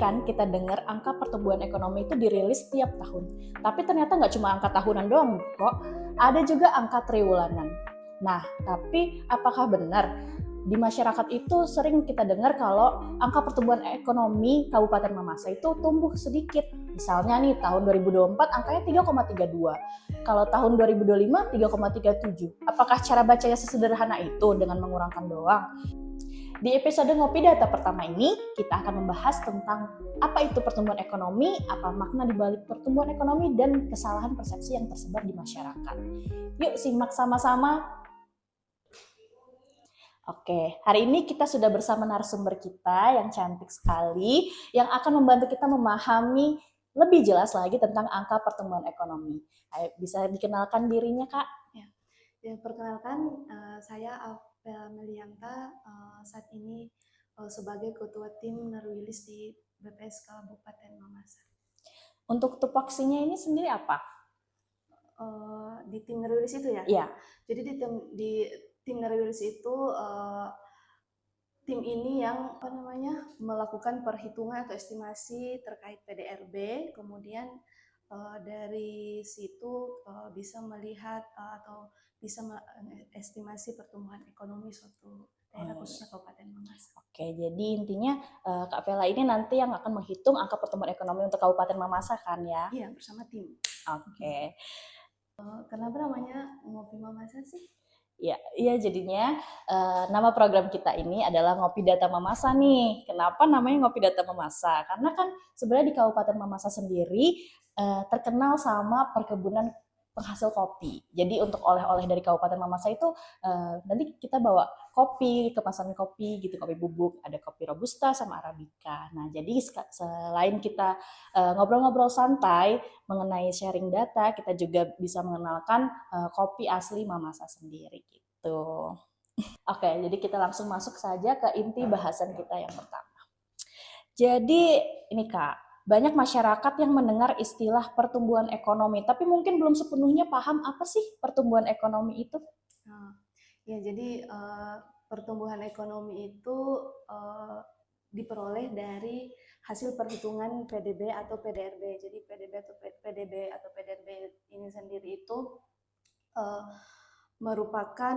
kan kita dengar angka pertumbuhan ekonomi itu dirilis tiap tahun. Tapi ternyata nggak cuma angka tahunan doang kok, ada juga angka triwulanan. Nah, tapi apakah benar di masyarakat itu sering kita dengar kalau angka pertumbuhan ekonomi Kabupaten Mamasa itu tumbuh sedikit. Misalnya nih tahun 2024 angkanya 3,32. Kalau tahun 2025 3,37. Apakah cara bacanya sesederhana itu dengan mengurangkan doang? Di episode Ngopi Data pertama ini, kita akan membahas tentang apa itu pertumbuhan ekonomi, apa makna di balik pertumbuhan ekonomi, dan kesalahan persepsi yang tersebar di masyarakat. Yuk simak sama-sama. Oke, hari ini kita sudah bersama narasumber kita yang cantik sekali, yang akan membantu kita memahami lebih jelas lagi tentang angka pertumbuhan ekonomi. Ayo, bisa dikenalkan dirinya, Kak? Ya, perkenalkan, saya Alva Melianta, saat ini sebagai Ketua Tim Nerwilis di BPS Kabupaten Mamasa. Untuk tupoksinya ini sendiri apa? Di tim Nerwilis itu ya? Iya. Jadi di tim Nerwilis itu tim ini yang melakukan perhitungan atau estimasi terkait PDRB, kemudian dari situ bisa melihat atau bisa estimasi pertumbuhan ekonomi suatu daerah khususnya Kabupaten Mamasa. Oke, jadi intinya Kak Vela ini nanti yang akan menghitung angka pertumbuhan ekonomi untuk Kabupaten Mamasa kan ya? Iya, bersama tim. Oke. Kenapa namanya Ngopi Mamasa sih? Iya jadinya nama program kita ini adalah Ngopi Data Mamasa nih. Kenapa namanya Ngopi Data Mamasa? Karena kan sebenarnya di Kabupaten Mamasa sendiri terkenal sama perkebunan penghasil kopi. Jadi untuk oleh-oleh dari Kabupaten Mamasa itu nanti kita bawa kopi, kemasan kopi gitu, kopi bubuk, ada kopi robusta sama arabica. Nah, jadi selain kita ngobrol-ngobrol santai mengenai sharing data, kita juga bisa mengenalkan kopi asli Mamasa sendiri gitu. Oke, jadi kita langsung masuk saja ke inti bahasan kita yang pertama. Jadi ini Kak, banyak masyarakat yang mendengar istilah pertumbuhan ekonomi, tapi mungkin belum sepenuhnya paham apa sih pertumbuhan ekonomi itu. Ya, jadi pertumbuhan ekonomi itu diperoleh dari hasil perhitungan PDB atau PDRB. Jadi PDB atau PDRB ini sendiri itu merupakan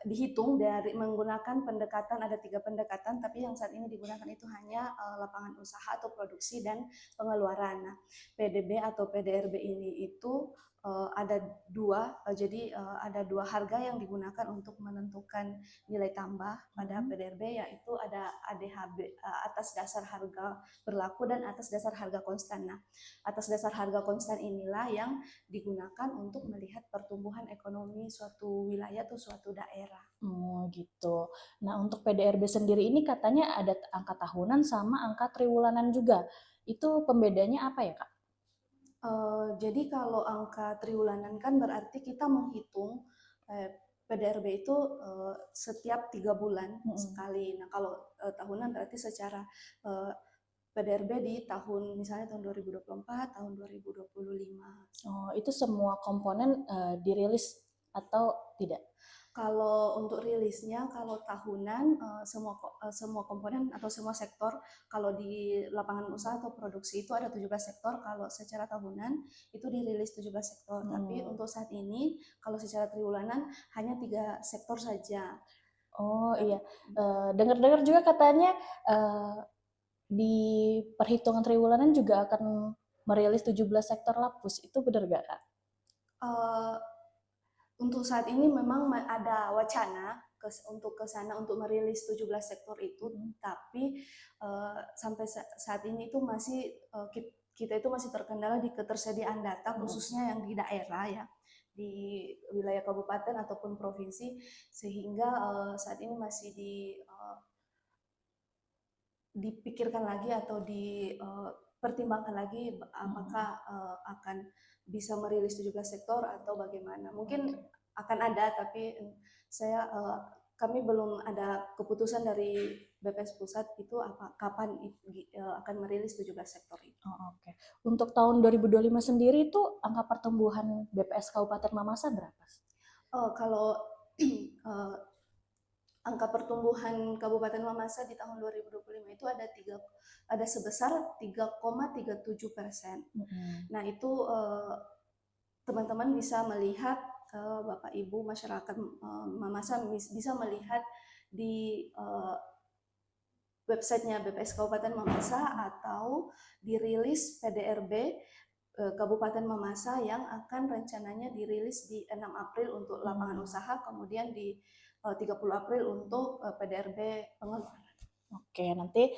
dihitung dari menggunakan pendekatan, ada 3 pendekatan, tapi yang saat ini digunakan itu hanya lapangan usaha atau produksi dan pengeluaran. Nah, PDB atau PDRB ini itu ada dua, jadi ada 2 harga yang digunakan untuk menentukan nilai tambah pada PDRB, yaitu ada ADHB, atas dasar harga berlaku dan atas dasar harga konstan. Nah, atas dasar harga konstan inilah yang digunakan untuk melihat pertumbuhan ekonomi suatu wilayah atau suatu daerah. Oh gitu. Nah untuk PDRB sendiri ini katanya ada angka tahunan sama angka triwulanan juga. Itu pembedanya apa ya Kak? Jadi kalau angka triwulanan kan berarti kita menghitung PDRB itu setiap 3 bulan sekali. Nah kalau tahunan berarti secara PDRB di tahun misalnya tahun 2024, tahun 2025. Oh itu semua komponen dirilis atau tidak? Kalau untuk rilisnya, kalau tahunan semua komponen atau semua sektor, kalau di lapangan usaha atau produksi itu ada 17 sektor, kalau secara tahunan itu dirilis 17 sektor. Tapi untuk saat ini kalau secara triwulanan hanya 3 sektor saja. Oh iya, dengar-dengar juga katanya di perhitungan triwulanan juga akan merilis 17 sektor lapus. Itu benar gak Kak? Untuk saat ini memang ada wacana untuk ke sana untuk merilis 17 sektor itu, tapi sampai saat ini itu masih kita itu masih terkendala di ketersediaan data khususnya yang di daerah ya, di wilayah kabupaten ataupun provinsi, sehingga saat ini masih dipikirkan lagi atau dipertimbangkan lagi apakah akan bisa merilis 17 sektor atau bagaimana. Mungkin akan ada, tapi kami belum ada keputusan dari BPS Pusat itu kapan akan merilis 17 sektor itu. Oh, oke. Untuk tahun 2025 sendiri itu angka pertumbuhan BPS Kabupaten Mamasa berapa? Kalau angka pertumbuhan Kabupaten Mamasa di tahun 2025 itu ada sebesar 3,37%. Nah, itu teman-teman bisa melihat, Bapak Ibu masyarakat Mamasa bisa melihat di websitenya BPS Kabupaten Mamasa atau dirilis PDRB Kabupaten Mamasa yang akan rencananya dirilis di 6 April untuk lapangan usaha, kemudian di 30 April untuk PDRB pengeluaran. Oke, nanti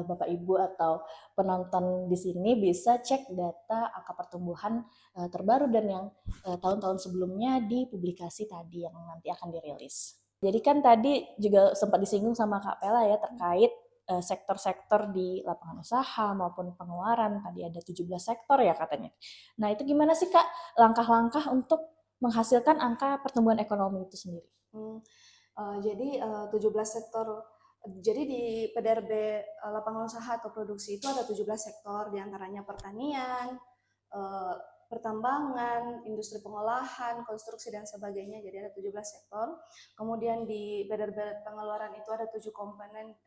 Bapak Ibu atau penonton di sini bisa cek data angka pertumbuhan terbaru dan yang tahun-tahun sebelumnya di publikasi tadi yang nanti akan dirilis. Jadi kan tadi juga sempat disinggung sama Kak Pela ya terkait sektor-sektor di lapangan usaha maupun pengeluaran. Tadi ada 17 sektor ya katanya. Nah, itu gimana sih Kak langkah-langkah untuk menghasilkan angka pertumbuhan ekonomi itu sendiri? Jadi 17 sektor. Jadi di PDRB lapangan usaha atau produksi itu ada 17 sektor, diantaranya pertanian, pertambangan, industri pengolahan, konstruksi dan sebagainya. Jadi ada 17 sektor. Kemudian di PDRB pengeluaran itu ada 7 komponen,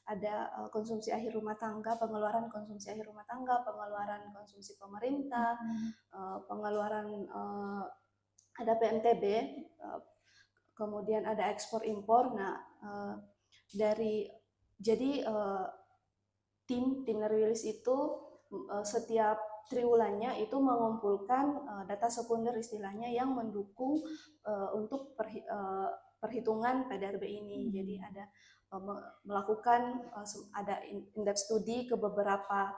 ada konsumsi akhir rumah tangga, pengeluaran konsumsi akhir rumah tangga, pengeluaran konsumsi pemerintah, pengeluaran ada PMTB, kemudian ada ekspor impor. Nah, tim rilis itu setiap triwulannya itu mengumpulkan data sekunder istilahnya yang mendukung untuk perhitungan PDRB ini. Jadi ada melakukan ada indeks studi ke beberapa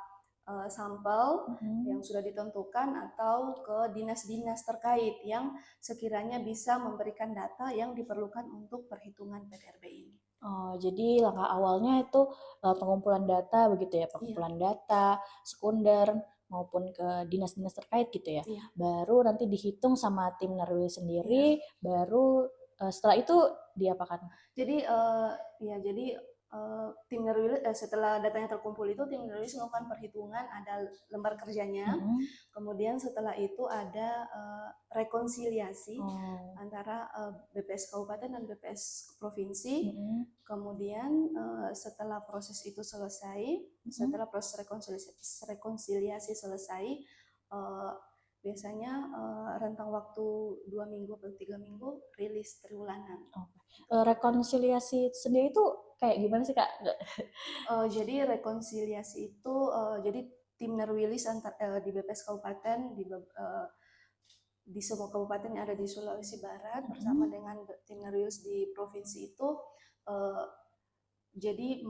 sampel yang sudah ditentukan atau ke dinas-dinas terkait yang sekiranya bisa memberikan data yang diperlukan untuk perhitungan PDRB ini. Oh, jadi langkah awalnya itu pengumpulan data begitu ya, pengumpulan data sekunder maupun ke dinas-dinas terkait gitu ya. Baru nanti dihitung sama tim Narwi sendiri, baru setelah itu diapakan? Jadi tim Narwi setelah datanya terkumpul itu tim Narwi melakukan perhitungan, ada lembar kerjanya. Kemudian setelah itu ada rekonsiliasi antara BPS Kabupaten dan BPS Provinsi. Kemudian setelah proses itu selesai, setelah proses rekonsiliasi selesai, biasanya rentang waktu 2 minggu atau 3 minggu rilis triwulanan. Rekonsiliasi sendiri itu kayak gimana sih Kak? Jadi rekonsiliasi itu jadi tim Nerwilis di BPS Kabupaten di semua kabupaten yang ada di Sulawesi Barat bersama dengan tim Nerwilis di provinsi itu jadi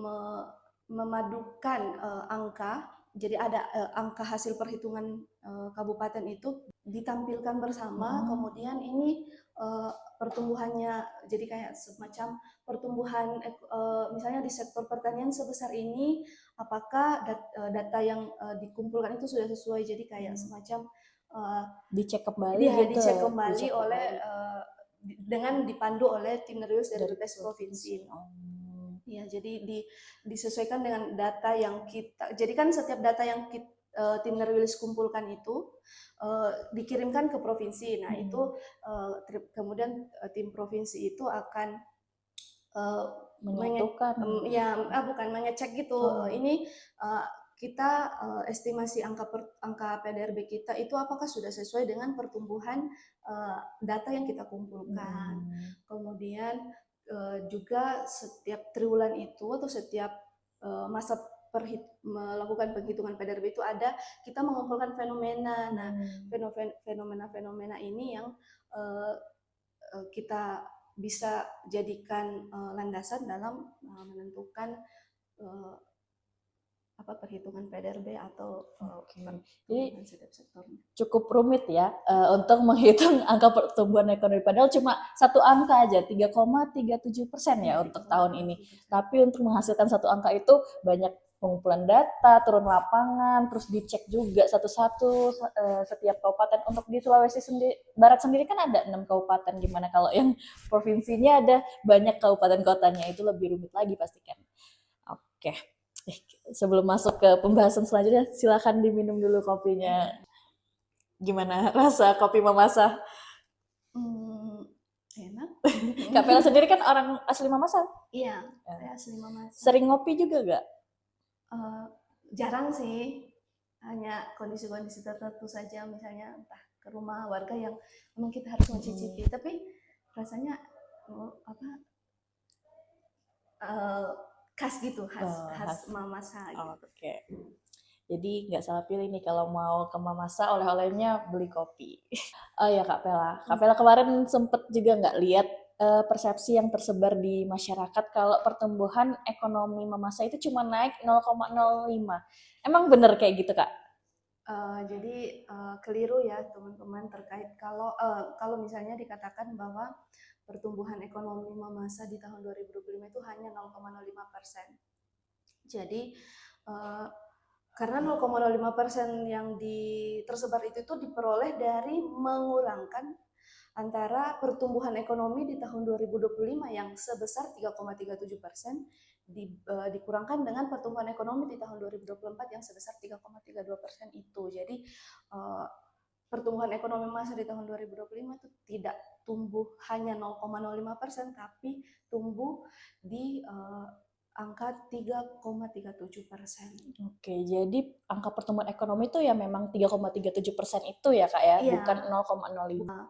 memadukan angka. Jadi ada angka hasil perhitungan kabupaten itu ditampilkan bersama, kemudian ini pertumbuhannya jadi kayak semacam pertumbuhan misalnya di sektor pertanian sebesar ini, apakah data yang dikumpulkan itu sudah sesuai, jadi kayak semacam dicek kembali gitu. Dicek kembali oleh dengan dipandu oleh tim Nerwilis dari BPS Provinsi. Ya, jadi disesuaikan dengan data yang kita. Jadi kan setiap data yang tim Nerwilis kumpulkan itu dikirimkan ke provinsi. Nah, itu kemudian tim provinsi itu akan menyatukan. Bukan mengecek gitu. Ini kita estimasi angka PDRB kita itu apakah sudah sesuai dengan pertumbuhan data yang kita kumpulkan. Kemudian juga setiap triwulan itu atau setiap masa melakukan penghitungan PDRB itu ada kita mengumpulkan fenomena. Nah, fenomena ini yang kita bisa jadikan landasan dalam menentukan perhitungan PDRB atau jadi cukup rumit ya untuk menghitung angka pertumbuhan ekonomi, padahal cuma satu angka aja 3,37% ya untuk tahun ini, tapi untuk menghasilkan satu angka itu banyak pengumpulan data, turun lapangan, terus dicek juga satu-satu setiap kabupaten. Untuk di Sulawesi Barat sendiri kan ada 6 kabupaten, gimana kalau yang provinsinya ada banyak kabupaten kotanya, itu lebih rumit lagi pastikan. Oke. Sebelum masuk ke pembahasan selanjutnya, silakan diminum dulu kopinya. Gimana rasa kopi Mamasa? Enak. Kak Pela sendiri kan orang asli Mamasa. Iya, Ya. saya asli Mamasa. Sering ngopi juga gak? Jarang sih, hanya kondisi-kondisi tertentu saja, misalnya entah ke rumah warga yang memang kita harus mencicipi, tapi rasanya apa khas gitu, khas Mamasa gitu. Oke. Jadi nggak salah pilih nih kalau mau ke Mamasa oleh-olehnya beli kopi. Oh ya Kak Pela. Kak Pela kemarin sempet juga nggak lihat persepsi yang tersebar di masyarakat kalau pertumbuhan ekonomi Mamasa itu cuma naik 0,05. Emang bener kayak gitu Kak? Jadi keliru ya teman-teman terkait kalau misalnya dikatakan bahwa pertumbuhan ekonomi Mamasa di tahun 2025 itu hanya 0,05%. Jadi karena 0,05% yang tersebar itu diperoleh dari mengurangkan antara pertumbuhan ekonomi di tahun 2025 yang sebesar 3,37% dikurangkan dengan pertumbuhan ekonomi di tahun 2024 yang sebesar 3,32% itu. Jadi pertumbuhan ekonomi masa di tahun 2025 itu tidak tumbuh hanya 0,05%, tapi tumbuh di angka 3,37%. Oke, jadi angka pertumbuhan ekonomi itu ya memang 3,37% itu ya Kak ya, Iya. bukan 0,05.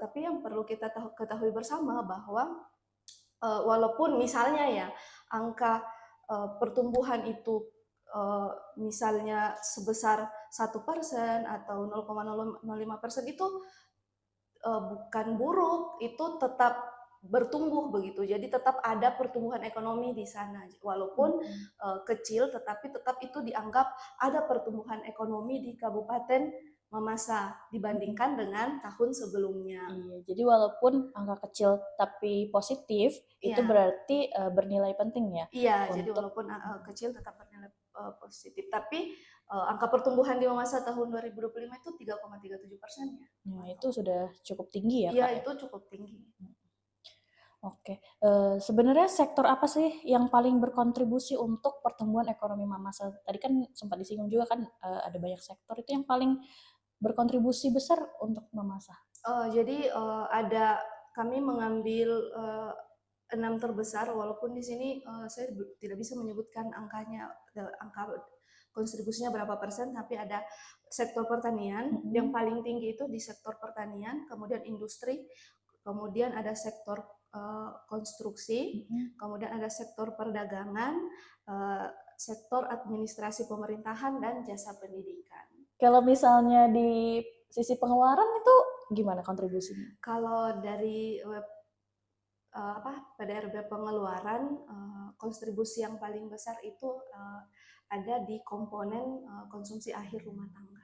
Tapi yang perlu kita ketahui bersama bahwa walaupun misalnya ya angka pertumbuhan itu misalnya sebesar 1% atau 0,05% itu bukan buruk, itu tetap bertumbuh begitu. Jadi tetap ada pertumbuhan ekonomi di sana. Walaupun kecil, tetapi tetap itu dianggap ada pertumbuhan ekonomi di Kabupaten Mamasa dibandingkan dengan tahun sebelumnya. Iya, jadi walaupun angka kecil tapi positif, itu berarti bernilai penting ya. Iya, jadi walaupun kecil tetap bernilai positif. Tapi angka pertumbuhan di Mamasa tahun 2025 itu 3,37% ya. Nah, itu sudah cukup tinggi ya, Iya, Kak? itu cukup tinggi. Oke, sebenarnya sektor apa sih yang paling berkontribusi untuk pertumbuhan ekonomi Mamasa? Tadi kan sempat disinggung juga kan ada banyak sektor itu yang paling berkontribusi besar untuk Mamasa. Jadi kami mengambil 6 terbesar, walaupun di sini saya tidak bisa menyebutkan angka kontribusinya berapa persen, tapi ada sektor pertanian yang paling tinggi itu di sektor pertanian, kemudian industri, kemudian ada sektor konstruksi, kemudian ada sektor perdagangan, sektor administrasi pemerintahan, dan jasa pendidikan. Kalau misalnya di sisi pengeluaran itu gimana kontribusinya? Kalau dari PDRB pengeluaran, kontribusi yang paling besar itu ada di komponen konsumsi akhir rumah tangga.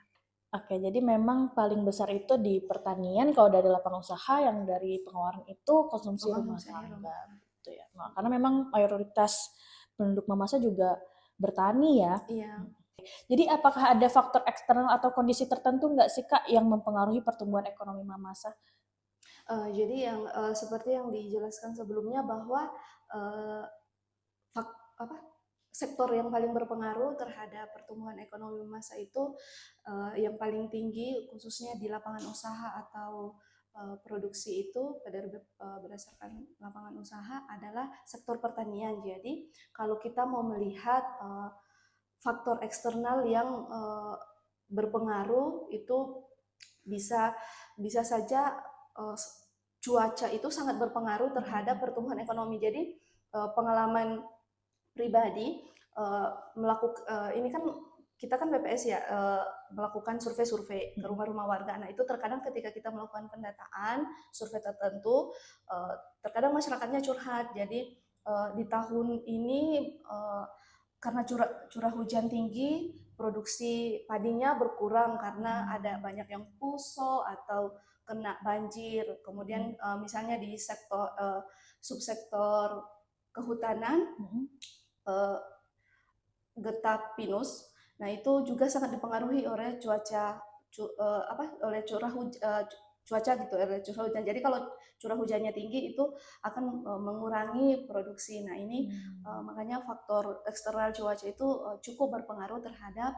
Oke, jadi memang paling besar itu di pertanian, kalau dari lapangan usaha yang dari pengeluaran itu konsumsi rumah tangga. Gitu ya. Nah, karena memang mayoritas penduduk Mamasa juga bertani ya. Iya. Jadi apakah ada faktor eksternal atau kondisi tertentu nggak sih Kak yang mempengaruhi pertumbuhan ekonomi Mamasa? Jadi yang seperti yang dijelaskan sebelumnya bahwa sektor yang paling berpengaruh terhadap pertumbuhan ekonomi masa itu yang paling tinggi khususnya di lapangan usaha atau produksi itu berdasarkan lapangan usaha adalah sektor pertanian. Jadi kalau kita mau melihat faktor eksternal yang berpengaruh itu bisa saja cuaca itu sangat berpengaruh terhadap pertumbuhan ekonomi. Jadi pengalaman pribadi ini kan kita kan BPS ya melakukan survei-survei ke rumah-rumah warga. Nah itu terkadang ketika kita melakukan pendataan survei tertentu, terkadang masyarakatnya curhat. Jadi di tahun ini karena curah hujan tinggi, produksi padinya berkurang karena ada banyak yang puso atau kena banjir. Kemudian misalnya di sektor subsektor kehutanan, getah pinus. Nah, itu juga sangat dipengaruhi oleh cuaca gitu, oleh curah hujan. Jadi kalau curah hujannya tinggi itu akan mengurangi produksi. Nah, ini makanya faktor eksternal cuaca itu cukup berpengaruh terhadap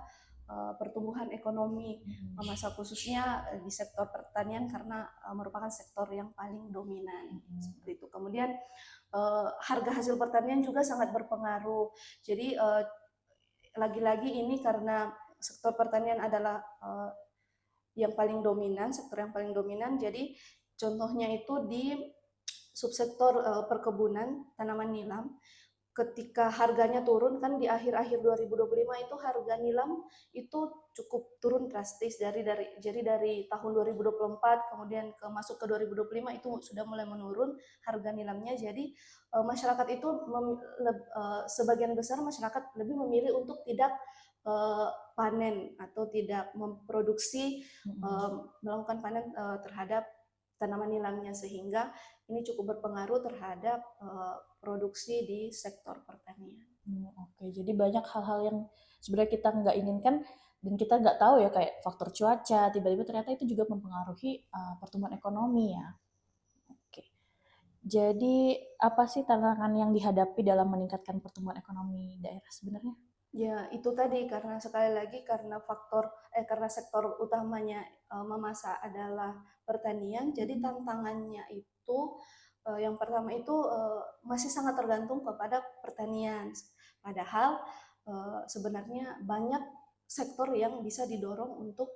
pertumbuhan ekonomi Mamasa, khususnya di sektor pertanian karena merupakan sektor yang paling dominan. Seperti itu. Kemudian harga hasil pertanian juga sangat berpengaruh. Jadi lagi-lagi ini karena sektor pertanian adalah yang paling dominan, sektor yang paling dominan. Jadi contohnya itu di subsektor perkebunan tanaman nilam, ketika harganya turun kan di akhir-akhir 2025 itu harga nilam itu cukup turun drastis jadi dari tahun 2024 kemudian masuk ke 2025 itu sudah mulai menurun harga nilamnya. Jadi masyarakat itu sebagian besar masyarakat lebih memilih untuk tidak panen atau tidak memproduksi melakukan panen terhadap tanaman nilamnya, sehingga ini cukup berpengaruh terhadap produksi di sektor pertanian. Oke, jadi banyak hal-hal yang sebenarnya kita nggak inginkan dan kita nggak tahu ya, kayak faktor cuaca, tiba-tiba ternyata itu juga mempengaruhi pertumbuhan ekonomi ya. Oke, jadi apa sih tantangan yang dihadapi dalam meningkatkan pertumbuhan ekonomi daerah sebenarnya? Ya, itu tadi karena sekali lagi karena karena sektor utamanya Mamasa adalah pertanian, jadi tantangannya itu yang pertama itu masih sangat tergantung kepada pertanian. Padahal sebenarnya banyak sektor yang bisa didorong untuk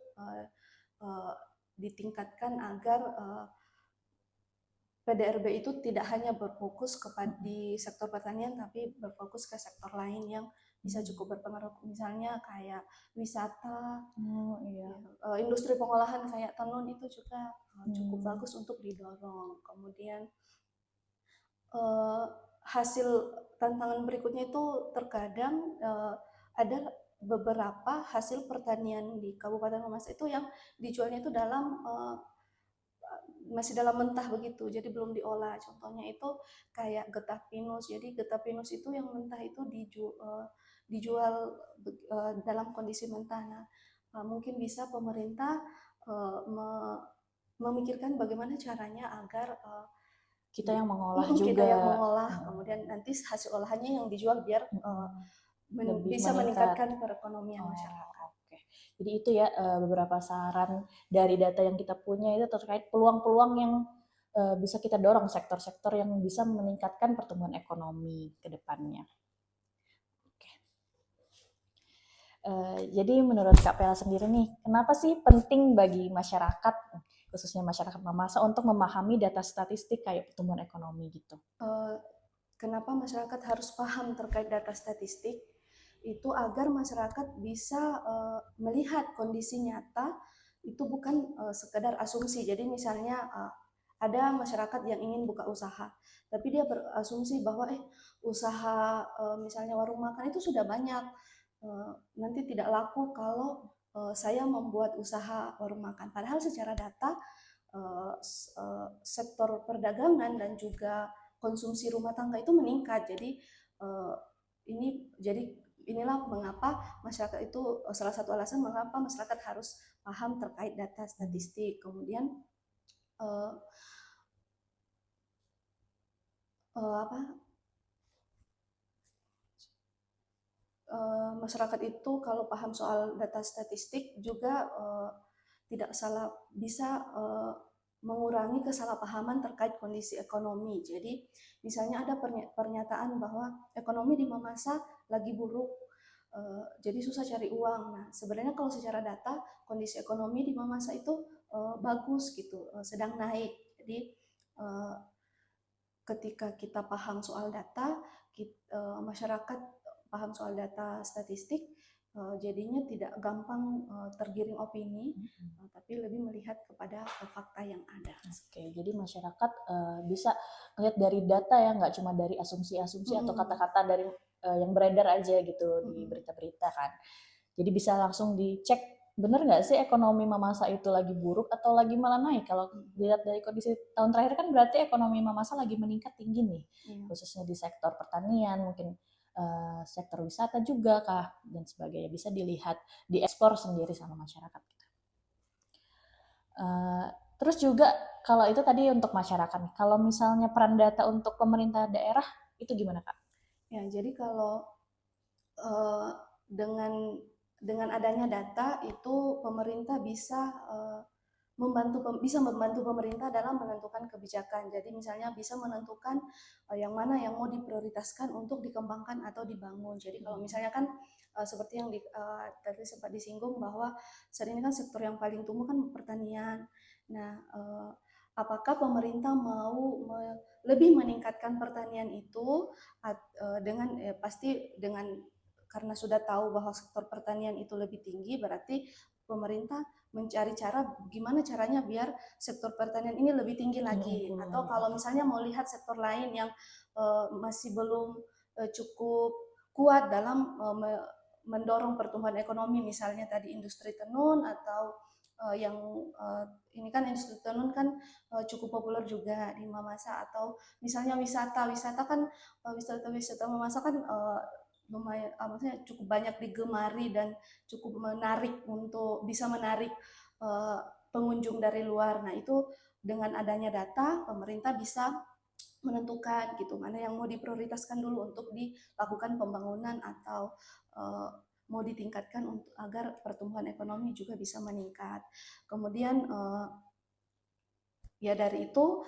ditingkatkan agar PDRB itu tidak hanya berfokus di sektor pertanian, tapi berfokus ke sektor lain yang bisa cukup berpengaruh, misalnya kayak wisata, industri pengolahan kayak tenun itu juga cukup bagus untuk didorong. Kemudian hasil tantangan berikutnya itu terkadang ada beberapa hasil pertanian di Kabupaten Mamasa itu yang dijualnya itu masih dalam mentah begitu, jadi belum diolah. Contohnya itu kayak getah pinus. Jadi getah pinus itu yang mentah itu dijual dalam kondisi mentah. Nah, mungkin bisa pemerintah memikirkan bagaimana caranya agar kita yang mengolah juga. Kita yang mengolah, kemudian nanti hasil olahannya yang dijual biar bisa meningkatkan perekonomian masyarakat. Jadi itu ya beberapa saran dari data yang kita punya itu terkait peluang-peluang yang bisa kita dorong, sektor-sektor yang bisa meningkatkan pertumbuhan ekonomi ke depannya. Jadi menurut Kak Pela sendiri nih, kenapa sih penting bagi masyarakat, khususnya masyarakat Mamasa, untuk memahami data statistik kayak pertumbuhan ekonomi gitu? Kenapa masyarakat harus paham terkait data statistik? Itu agar masyarakat bisa melihat kondisi nyata, itu bukan sekedar asumsi. Jadi misalnya ada masyarakat yang ingin buka usaha, tapi dia berasumsi bahwa usaha misalnya warung makan itu sudah banyak, nanti tidak laku kalau saya membuat usaha warung makan. Padahal secara data sektor perdagangan dan juga konsumsi rumah tangga itu meningkat. Jadi inilah mengapa masyarakat itu, salah satu alasan mengapa masyarakat harus paham terkait data statistik. Kemudian masyarakat itu kalau paham soal data statistik juga tidak salah bisa mengurangi kesalahpahaman terkait kondisi ekonomi. Jadi misalnya ada pernyataan bahwa ekonomi di Mamasa lagi buruk, jadi susah cari uang. Nah, sebenarnya kalau secara data kondisi ekonomi di Mamasa itu bagus gitu, sedang naik. Jadi ketika kita paham soal data, masyarakat paham soal data statistik, jadinya tidak gampang tergiring opini, tapi lebih melihat kepada fakta yang ada. Oke, jadi masyarakat bisa melihat dari data ya, nggak cuma dari asumsi-asumsi atau kata-kata dari yang beredar aja gitu di berita-berita kan. Jadi bisa langsung dicek, bener nggak sih ekonomi Mamasa itu lagi buruk atau lagi malah naik? Kalau dilihat dari kondisi tahun terakhir kan berarti ekonomi Mamasa lagi meningkat tinggi nih, khususnya di sektor pertanian, mungkin sektor wisata juga kah, dan sebagainya. Bisa dilihat, diekspor sendiri sama masyarakat kita. Terus juga kalau itu tadi untuk masyarakat, kalau misalnya peran data untuk pemerintah daerah itu gimana Kak? Ya, jadi kalau dengan dengan adanya data itu pemerintah bisa membantu pemerintah dalam menentukan kebijakan. Jadi misalnya bisa menentukan yang mana yang mau diprioritaskan untuk dikembangkan atau dibangun. Jadi kalau misalnya kan seperti yang tadi sempat disinggung bahwa saat ini kan sektor yang paling tumbuh kan pertanian. Nah, apakah pemerintah mau lebih meningkatkan pertanian itu pasti dengan karena sudah tahu bahwa sektor pertanian itu lebih tinggi, berarti pemerintah mencari cara gimana caranya biar sektor pertanian ini lebih tinggi lagi. Atau kalau misalnya mau lihat sektor lain yang masih belum cukup kuat dalam mendorong pertumbuhan ekonomi, misalnya tadi industri tenun atau yang ini kan industri tenun kan cukup populer juga di Mamasa, atau misalnya wisata kan wisata Mamasa kan lumayan maksudnya cukup banyak digemari dan cukup menarik untuk bisa menarik pengunjung dari luar. Nah, itu dengan adanya data pemerintah bisa menentukan gitu mana yang mau diprioritaskan dulu untuk dilakukan pembangunan atau mau ditingkatkan untuk agar pertumbuhan ekonomi juga bisa meningkat. Kemudian ya dari itu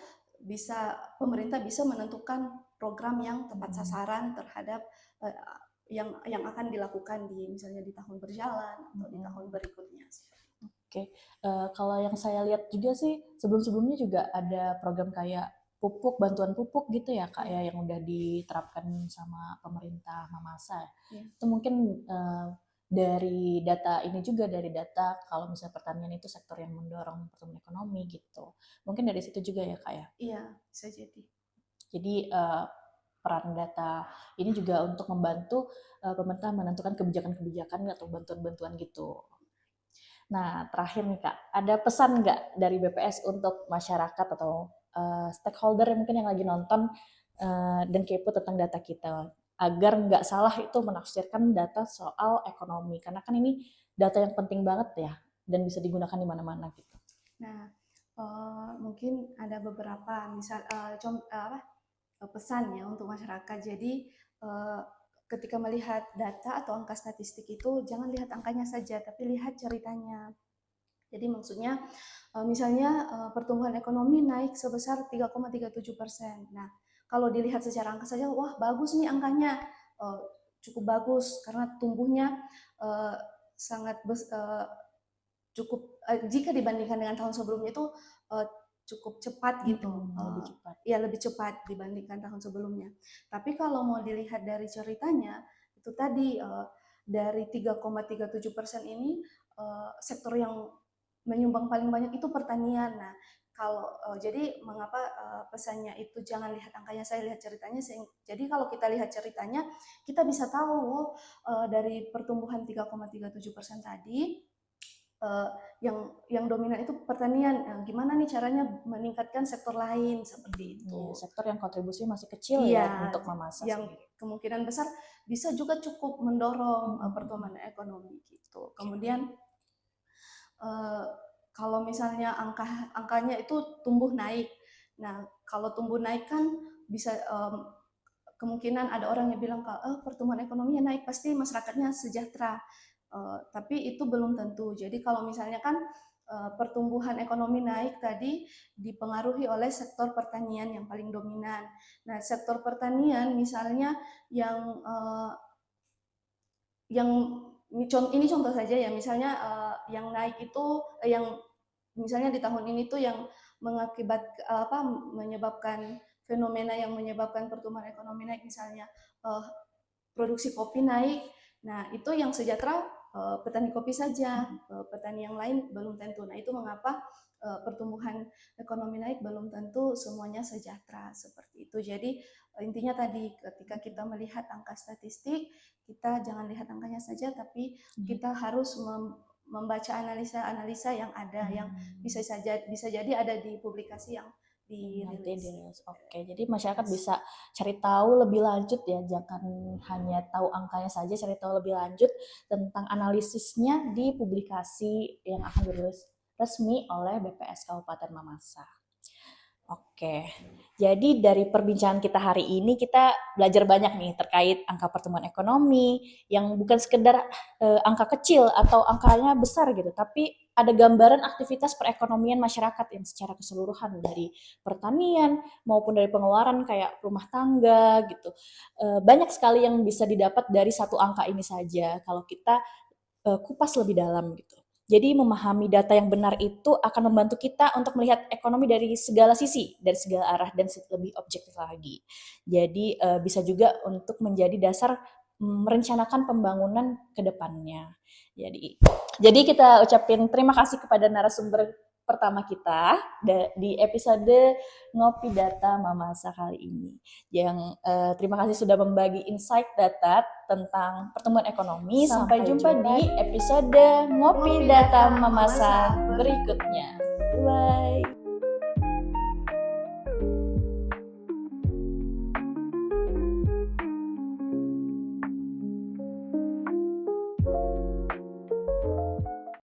pemerintah bisa menentukan program yang tepat sasaran terhadap yang akan dilakukan misalnya di tahun berjalan atau di tahun berikutnya. Oke, kalau yang saya lihat juga sih sebelum-sebelumnya juga ada program kayak bantuan pupuk gitu ya Kak ya, yang udah diterapkan sama pemerintah Mamasa. Itu mungkin dari data ini juga, dari data kalau misalnya pertanian itu sektor yang mendorong pertumbuhan ekonomi gitu. Mungkin dari situ juga ya Kak ya? Iya, bisa jadi. Jadi peran data ini juga untuk membantu pemerintah menentukan kebijakan-kebijakan atau bantuan-bantuan gitu. Nah, terakhir nih Kak, ada pesan nggak dari BPS untuk masyarakat atau stakeholder yang mungkin yang lagi nonton dan kepo tentang data kita, agar nggak salah itu menafsirkan data soal ekonomi, karena kan ini data yang penting banget ya dan bisa digunakan di mana-mana gitu. Nah, mungkin ada beberapa pesan ya untuk masyarakat. Jadi ketika melihat data atau angka statistik itu jangan lihat angkanya saja, tapi lihat ceritanya. Jadi maksudnya misalnya pertumbuhan ekonomi naik sebesar 3,37%. Nah, kalau dilihat secara angka saja, wah bagus nih angkanya, cukup bagus karena tumbuhnya sangat cukup jika dibandingkan dengan tahun sebelumnya itu cukup cepat gitu. Lebih cepat. Ya lebih cepat dibandingkan tahun sebelumnya. Tapi kalau mau dilihat dari ceritanya, itu tadi dari 3,37% ini sektor yang menyumbang paling banyak itu pertanian. Nah, jadi mengapa pesannya itu jangan lihat angkanya, saya lihat ceritanya. Jadi kalau kita lihat ceritanya, kita bisa tahu dari pertumbuhan 3,37% tadi yang dominan itu pertanian. Gimana nih caranya meningkatkan sektor lain seperti itu? Sektor yang kontribusinya masih kecil ya untuk Mamasa yang sendiri. Kemungkinan besar bisa juga cukup mendorong pertumbuhan ekonomi gitu. Kemudian kalau misalnya angkanya itu tumbuh naik. Nah, kalau tumbuh naik kan bisa kemungkinan ada orang yang bilang pertumbuhan ekonominya naik pasti masyarakatnya sejahtera. Tapi itu belum tentu. Jadi kalau misalnya kan pertumbuhan ekonomi naik tadi dipengaruhi oleh sektor pertanian yang paling dominan. Nah, sektor pertanian misalnya yang ini contoh saja ya, misalnya yang naik itu yang misalnya di tahun ini tuh yang menyebabkan fenomena yang menyebabkan pertumbuhan ekonomi naik, misalnya produksi kopi naik. Nah, itu yang sejahtera petani kopi saja, petani yang lain belum tentu. Nah, itu mengapa pertumbuhan ekonomi naik belum tentu semuanya sejahtera seperti itu. Jadi intinya tadi ketika kita melihat angka statistik, kita jangan lihat angkanya saja, tapi kita harus membaca analisa-analisa yang ada, yang bisa jadi ada di publikasi yang dirilis. Oke, jadi masyarakat bisa cari tahu lebih lanjut ya, jangan hanya tahu angkanya saja, cari tahu lebih lanjut tentang analisisnya di publikasi yang akan dirilis resmi oleh BPS Kabupaten Mamasa. Oke, jadi dari perbincangan kita hari ini kita belajar banyak nih terkait angka pertumbuhan ekonomi yang bukan sekedar angka kecil atau angkanya besar gitu, tapi ada gambaran aktivitas perekonomian masyarakat yang secara keseluruhan dari pertanian maupun dari pengeluaran kayak rumah tangga gitu. Banyak sekali yang bisa didapat dari satu angka ini saja kalau kita kupas lebih dalam gitu. Jadi memahami data yang benar itu akan membantu kita untuk melihat ekonomi dari segala sisi, dari segala arah dan lebih objektif lagi. Jadi bisa juga untuk menjadi dasar merencanakan pembangunan ke depannya. Jadi kita ucapin terima kasih kepada narasumber pertama kita di episode Ngopi Data Mamasa kali ini. Yang terima kasih sudah membagi insight data tentang pertumbuhan ekonomi. Sampai jumpa di episode Ngopi Data Mamasa berikutnya. Bye.